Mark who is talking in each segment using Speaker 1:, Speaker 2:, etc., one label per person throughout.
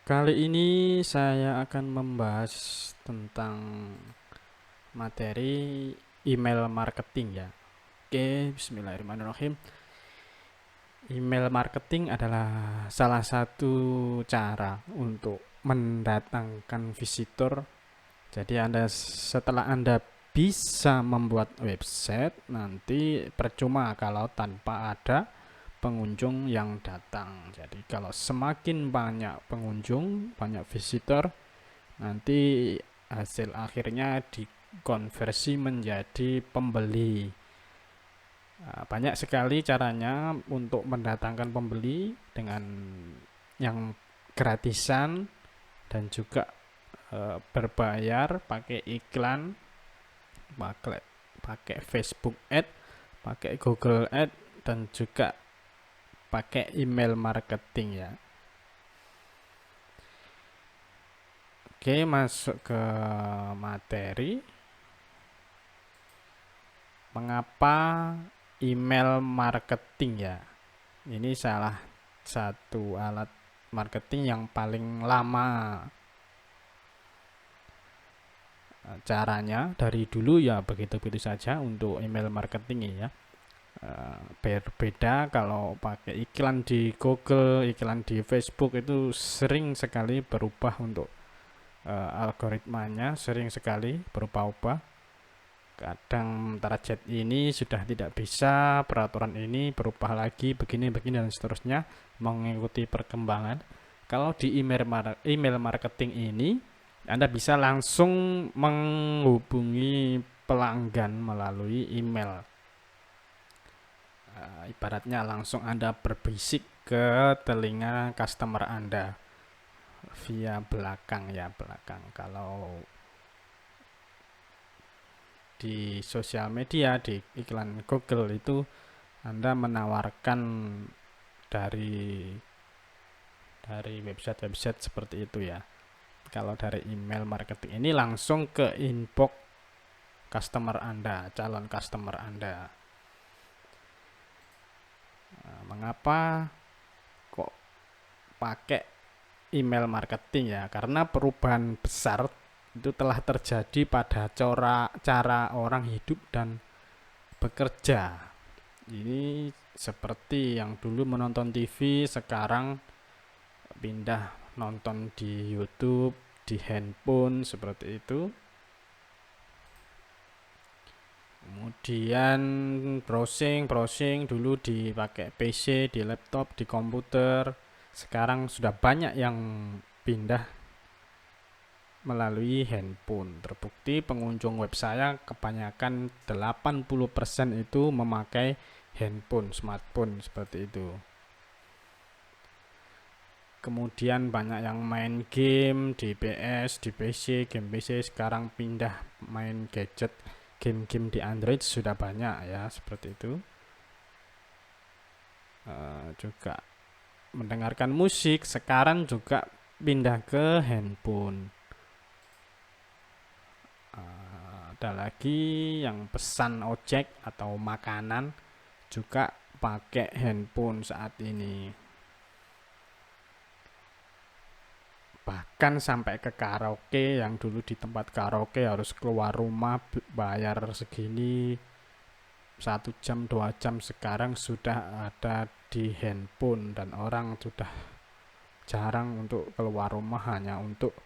Speaker 1: Kali ini saya akan membahas tentang materi email marketing ya. Oke, bismillahirrahmanirrahim. Email marketing adalah salah satu cara untuk mendatangkan visitor. Jadi setelah Anda bisa membuat website, nanti percuma kalau tanpa ada pengunjung yang datang. Jadi kalau semakin banyak pengunjung, banyak visitor, nanti hasil akhirnya dikonversi menjadi pembeli. Banyak sekali caranya untuk mendatangkan pembeli dengan yang gratisan dan juga berbayar pakai iklan, pakai pakai Facebook Ad, pakai Google Ad, dan juga pakai email marketing ya. Oke, masuk ke materi. Mengapa email marketing ya? Ini salah satu alat marketing yang paling lama. Caranya dari dulu ya begitu-begitu saja untuk email marketing ya. Berbeda kalau pakai iklan di Google, iklan di Facebook itu sering sekali berubah untuk algoritmanya, sering sekali berubah-ubah. Kadang target ini sudah tidak bisa, peraturan ini berubah lagi, begini-begini dan seterusnya, mengikuti perkembangan. Kalau di email marketing ini, Anda bisa langsung menghubungi pelanggan melalui email. Ibaratnya langsung Anda berbisik ke telinga customer Anda via belakang ya, belakang. Kalau di sosial media, di iklan Google itu Anda menawarkan dari website-website seperti itu ya. Kalau dari email marketing ini langsung ke inbox customer Anda, calon customer Anda. Mengapa kok pakai email marketing ya? Karena perubahan besar itu telah terjadi pada cara orang hidup dan bekerja. Ini seperti yang dulu menonton TV, sekarang pindah nonton di YouTube, di handphone seperti itu. Kemudian browsing dulu dipakai PC, di laptop, di komputer. Sekarang sudah banyak yang pindah melalui handphone. Terbukti pengunjung web saya kebanyakan 80% itu memakai handphone, smartphone seperti itu. Kemudian banyak yang main game di PS, di PC, game PC sekarang pindah main gadget, game-game di Android sudah banyak ya, seperti itu. Juga mendengarkan musik sekarang juga pindah ke handphone. Ada lagi yang pesan ojek atau makanan juga pakai handphone saat ini. Bahkan sampai ke karaoke, yang dulu di tempat karaoke harus keluar rumah bayar segini 1 jam 2 jam, sekarang sudah ada di handphone dan orang sudah jarang untuk keluar rumah hanya untuk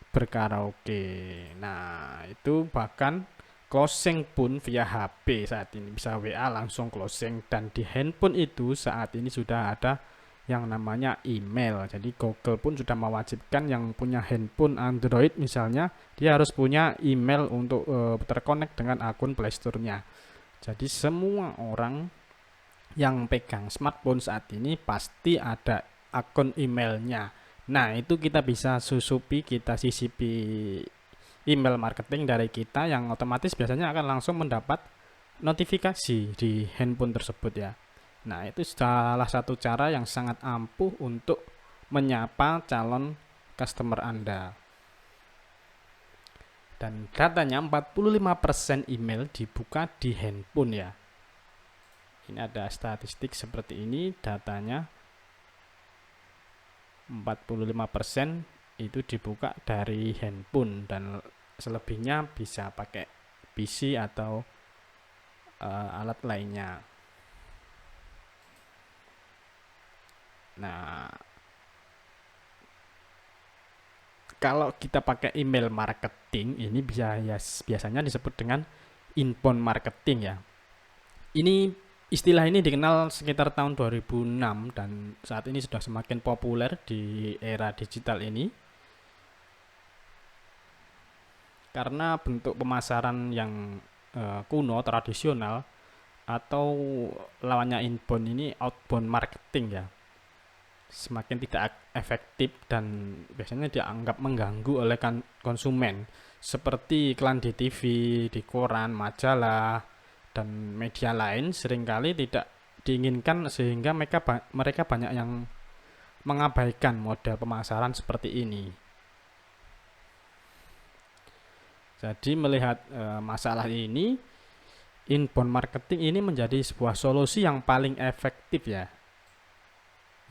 Speaker 1: berkaraoke. Nah, itu bahkan closing pun via HP saat ini, bisa WA langsung closing, dan di handphone itu saat ini sudah ada yang namanya email. Jadi Google pun sudah mewajibkan yang punya handphone Android misalnya, dia harus punya email untuk terkonek dengan akun Play Store-nya. Jadi semua orang yang pegang smartphone saat ini pasti ada akun emailnya. Nah, itu kita bisa susupi, kita sisipi email marketing dari kita yang otomatis biasanya akan langsung mendapat notifikasi di handphone tersebut ya. Nah, itu salah satu cara yang sangat ampuh untuk menyapa calon customer Anda. Dan datanya 45% email dibuka di handphone ya. Ini ada statistik seperti ini datanya. 45% itu dibuka dari handphone, dan selebihnya bisa pakai PC atau alat lainnya. Nah, kalau kita pakai email marketing ini biasanya disebut dengan inbound marketing ya. Istilah ini dikenal sekitar tahun 2006 dan saat ini sudah semakin populer di era digital ini karena bentuk pemasaran yang kuno, tradisional, atau lawannya inbound ini outbound marketing ya, semakin tidak efektif dan biasanya dianggap mengganggu oleh konsumen, seperti iklan di TV, di koran, majalah, dan media lain seringkali tidak diinginkan sehingga mereka banyak yang mengabaikan model pemasaran seperti ini. Jadi melihat masalah ini, inbound marketing ini menjadi sebuah solusi yang paling efektif ya.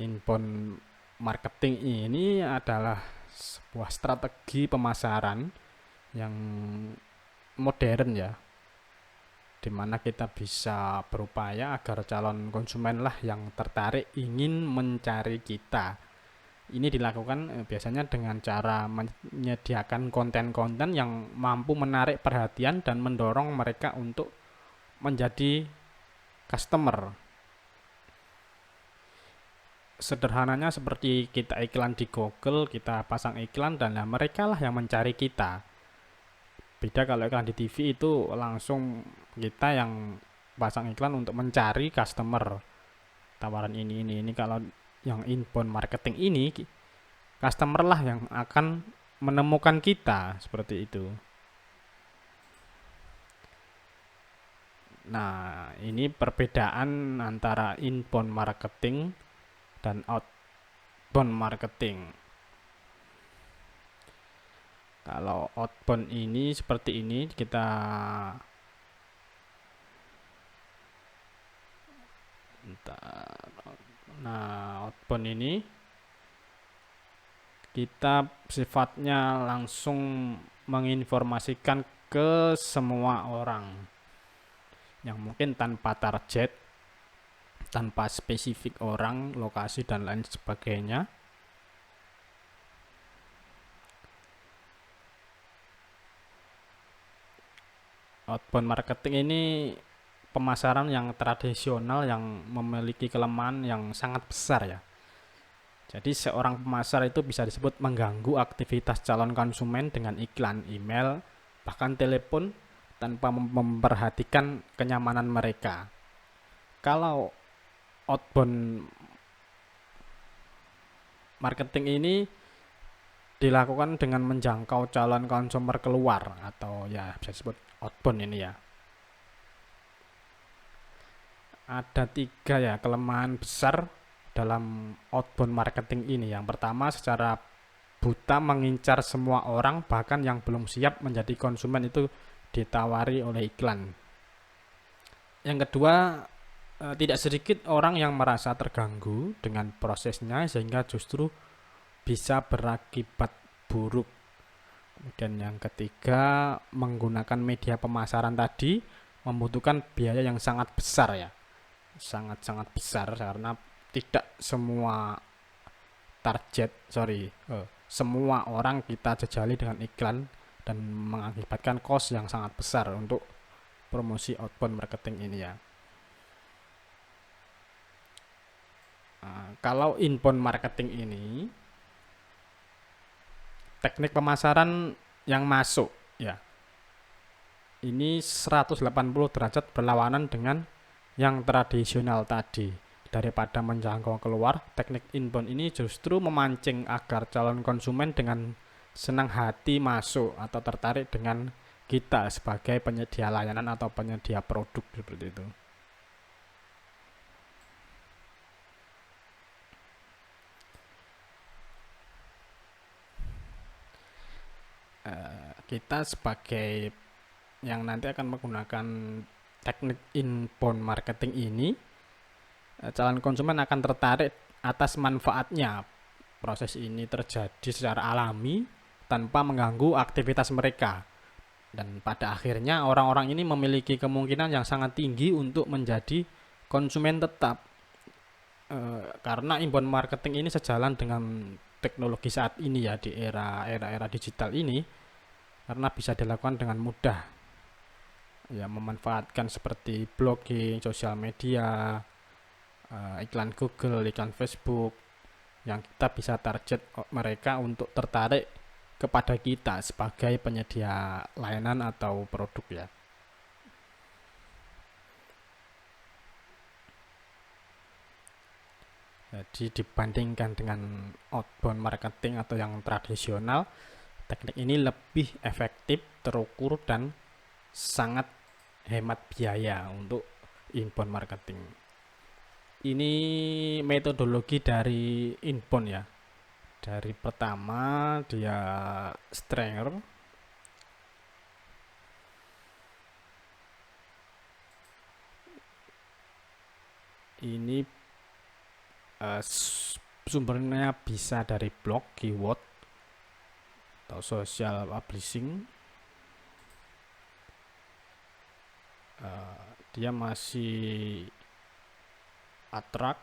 Speaker 1: Inbound marketing ini adalah sebuah strategi pemasaran yang modern ya, dimana kita bisa berupaya agar calon konsumen lah yang tertarik ingin mencari kita. Ini dilakukan biasanya dengan cara menyediakan konten-konten yang mampu menarik perhatian dan mendorong mereka untuk menjadi customer. Sederhananya seperti kita iklan di Google, kita pasang iklan dan mereka lah yang mencari kita. Beda kalau iklan di TV itu langsung kita yang pasang iklan untuk mencari customer. Tawaran ini. Kalau yang inbound marketing ini, customer lah yang akan menemukan kita, seperti itu. Nah, ini perbedaan antara inbound marketing dan outbound marketing. Kalau outbound ini seperti ini, outbound ini kita sifatnya langsung menginformasikan ke semua orang yang mungkin tanpa target, tanpa spesifik orang, lokasi, dan lain sebagainya. Outbound marketing ini pemasaran yang tradisional yang memiliki kelemahan yang sangat besar ya. Jadi seorang pemasar itu bisa disebut mengganggu aktivitas calon konsumen dengan iklan, email, bahkan telepon tanpa memperhatikan kenyamanan mereka. Kalau outbound marketing ini dilakukan dengan menjangkau calon konsumer keluar, atau ya bisa disebut outbound ini ya. Ada 3 ya kelemahan besar dalam outbound marketing ini. Yang pertama, secara buta mengincar semua orang, bahkan yang belum siap menjadi konsumen itu ditawari oleh iklan. Yang kedua, tidak sedikit orang yang merasa terganggu dengan prosesnya sehingga justru bisa berakibat buruk. Kemudian yang ketiga, menggunakan media pemasaran tadi membutuhkan biaya yang sangat besar ya. Sangat-sangat besar karena tidak semua semua orang kita jejali dengan iklan dan mengakibatkan cost yang sangat besar untuk promosi outbound marketing ini ya. Kalau inbound marketing ini teknik pemasaran yang masuk ya, ini 180 derajat berlawanan dengan yang tradisional tadi. Daripada menjangkau keluar, teknik inbound ini justru memancing agar calon konsumen dengan senang hati masuk atau tertarik dengan kita sebagai penyedia layanan atau penyedia produk, seperti itu. Kita sebagai yang nanti akan menggunakan teknik inbound marketing ini, calon konsumen akan tertarik atas manfaatnya, Proses ini terjadi secara alami tanpa mengganggu aktivitas mereka. Dan pada akhirnya orang-orang ini memiliki kemungkinan yang sangat tinggi untuk menjadi konsumen tetap. Karena inbound marketing ini sejalan dengan teknologi saat ini ya, di era digital ini, karena bisa dilakukan dengan mudah ya, memanfaatkan seperti blogging, sosial media, iklan Google, iklan Facebook, yang kita bisa target mereka untuk tertarik kepada kita sebagai penyedia layanan atau produk ya. Jadi dibandingkan dengan outbound marketing atau yang tradisional, teknik ini lebih efektif, terukur, dan sangat hemat biaya untuk inbound marketing. Ini metodologi dari inbound ya. Dari pertama dia Stranger, ini sumbernya bisa dari blog, keyword, atau social publishing. Dia masih attract,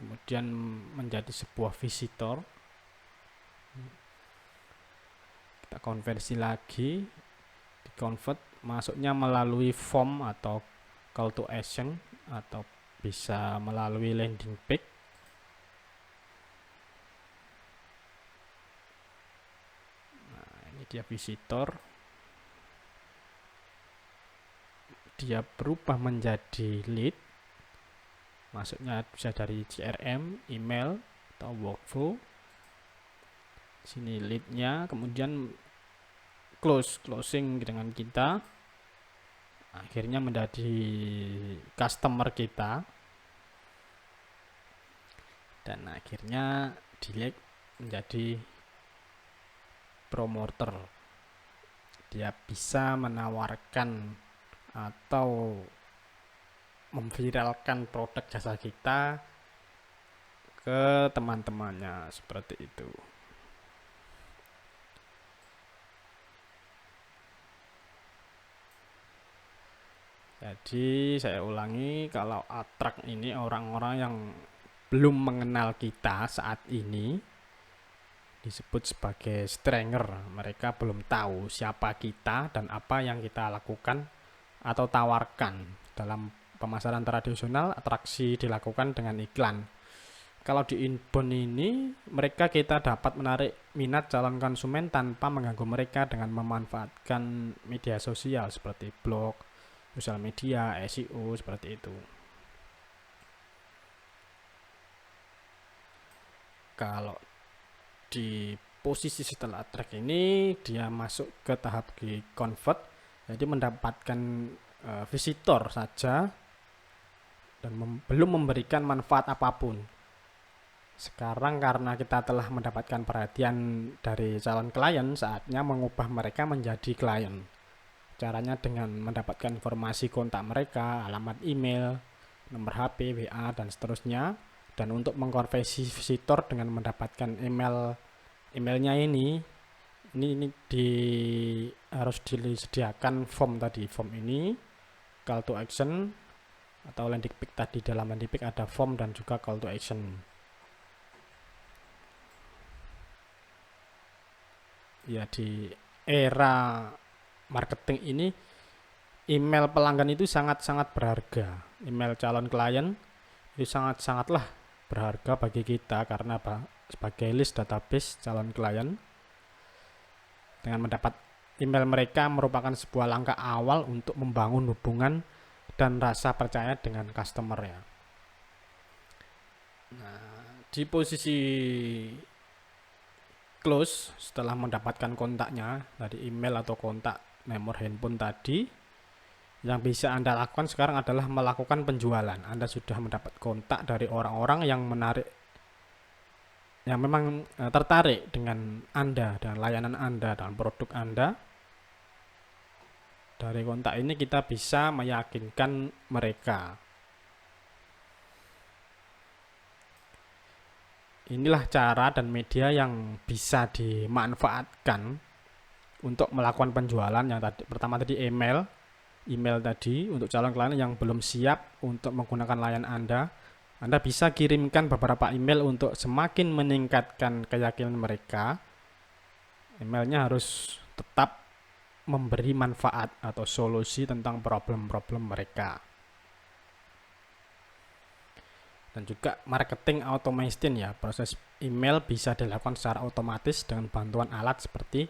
Speaker 1: kemudian menjadi sebuah visitor. Kita konversi lagi, di convert, masuknya melalui form atau call to action, atau bisa melalui landing page. Nah, ini dia visitor. Dia berubah menjadi lead. Masuknya bisa dari CRM, email, atau workflow. Sini leadnya, kemudian closing dengan kita, akhirnya menjadi customer kita, dan akhirnya delete menjadi promoter. Dia bisa menawarkan atau memviralkan produk jasa kita ke teman-temannya, seperti itu. Jadi saya ulangi, kalau attract ini orang-orang yang belum mengenal kita saat ini, disebut sebagai stranger. Mereka belum tahu siapa kita dan apa yang kita lakukan atau tawarkan. Dalam pemasaran tradisional, atraksi dilakukan dengan iklan. Kalau di inbound ini, kita dapat menarik minat calon konsumen tanpa mengganggu mereka dengan memanfaatkan media sosial seperti blog, sosial media, SEO, seperti itu. Kalau di posisi setelah track ini, dia masuk ke tahap convert, jadi mendapatkan visitor saja dan belum memberikan manfaat apapun. Sekarang karena kita telah mendapatkan perhatian dari calon klien, saatnya mengubah mereka menjadi klien. Caranya dengan mendapatkan informasi kontak mereka, alamat email, nomor HP, WA, dan seterusnya. Dan untuk mengkonversi visitor dengan mendapatkan emailnya ini harus disediakan form tadi. Form ini call to action atau landing page tadi. Dalam landing page ada form dan juga call to action. Ya, di era marketing ini email pelanggan itu sangat-sangat berharga. Email calon klien itu sangat-sangatlah berharga bagi kita, karena sebagai list database calon klien. Dengan mendapat email mereka merupakan sebuah langkah awal untuk membangun hubungan dan rasa percaya dengan customer ya. Nah, di posisi close setelah mendapatkan kontaknya dari email atau kontak nomor handphone tadi, yang bisa Anda lakukan sekarang adalah melakukan penjualan. Anda sudah mendapat kontak dari orang-orang yang memang tertarik dengan Anda, dengan layanan Anda, dengan produk Anda. Dari kontak ini kita bisa meyakinkan mereka. inilah cara dan media yang bisa dimanfaatkan untuk melakukan penjualan. Yang tadi pertama tadi email tadi untuk calon klien yang belum siap untuk menggunakan layanan Anda bisa kirimkan beberapa email untuk semakin meningkatkan keyakinan mereka. Emailnya harus tetap memberi manfaat atau solusi tentang problem-problem mereka. Dan juga marketing automation ya, proses email bisa dilakukan secara otomatis dengan bantuan alat seperti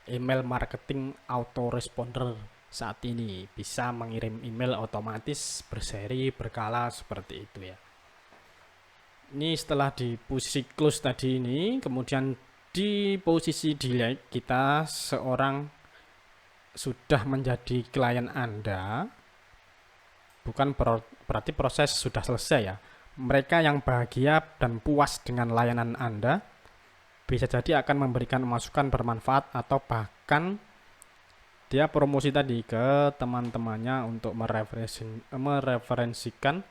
Speaker 1: email marketing autoresponder. Saat ini bisa mengirim email otomatis berseri berkala seperti itu ya. Ini setelah di posisi close tadi ini, kemudian di posisi delete kita seorang sudah menjadi klien Anda, bukan berarti proses sudah selesai ya. Mereka yang bahagia dan puas dengan layanan Anda bisa jadi akan memberikan masukan bermanfaat atau bahkan dia promosi tadi ke teman-temannya untuk mereferensikan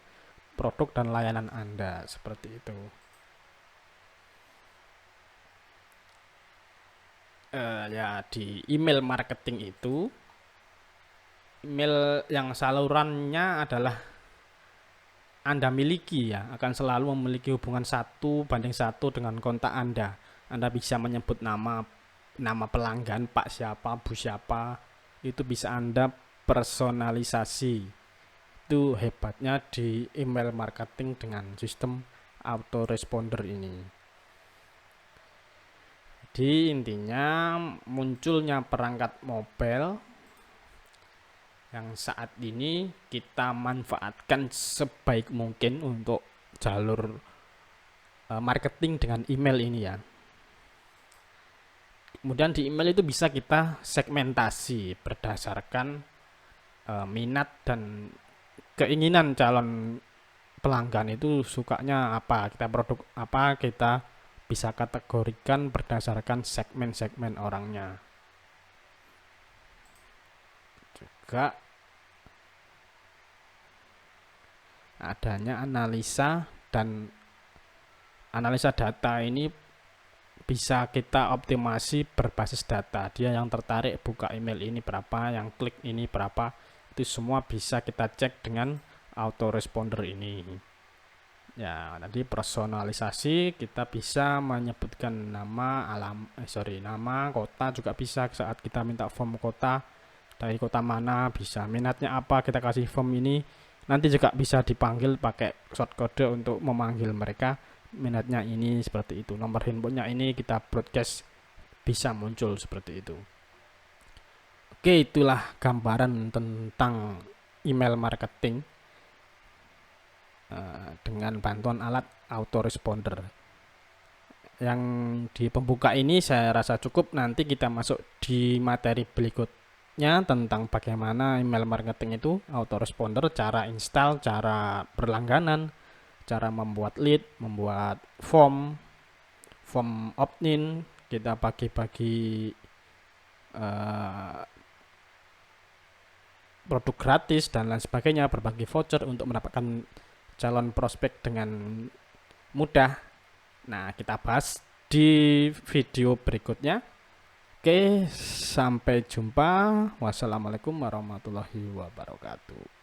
Speaker 1: produk dan layanan Anda seperti itu. Ya di email marketing itu, email yang salurannya adalah Anda miliki ya, akan selalu memiliki hubungan 1:1 dengan kontak Anda. Anda bisa menyebut nama pelanggan, Pak siapa, Bu siapa, itu bisa Anda personalisasi. Itu hebatnya di email marketing dengan sistem autoresponder ini. Jadi intinya munculnya perangkat mobile yang saat ini kita manfaatkan sebaik mungkin untuk jalur marketing dengan email ini ya. Kemudian di email itu bisa kita segmentasi berdasarkan minat dan keinginan calon pelanggan itu sukanya apa, kita produk apa, kita bisa kategorikan berdasarkan segmen-segmen orangnya. Juga adanya analisa dan analisa data ini bisa kita optimasi berbasis data. Dia yang tertarik buka email ini berapa, yang klik ini berapa, itu semua bisa kita cek dengan autoresponder ini. Ya, tadi personalisasi kita bisa menyebutkan nama, nama, kota juga bisa saat kita minta form kota, dari kota mana, bisa minatnya apa, kita kasih form ini. Nanti juga bisa dipanggil pakai short code untuk memanggil mereka, minatnya ini seperti itu, nomor handphonenya ini, kita broadcast bisa muncul seperti itu. Oke, itulah gambaran tentang email marketing dengan bantuan alat autoresponder. Yang di pembuka ini saya rasa cukup, nanti kita masuk di materi berikutnya tentang bagaimana email marketing itu autoresponder, cara install, cara berlangganan, cara membuat lead, membuat form opt-in, kita bagi-bagi produk gratis dan lain sebagainya, berbagi voucher untuk mendapatkan calon prospek dengan mudah. Nah, kita bahas di video berikutnya. Oke, sampai jumpa. Wassalamualaikum warahmatullahi wabarakatuh.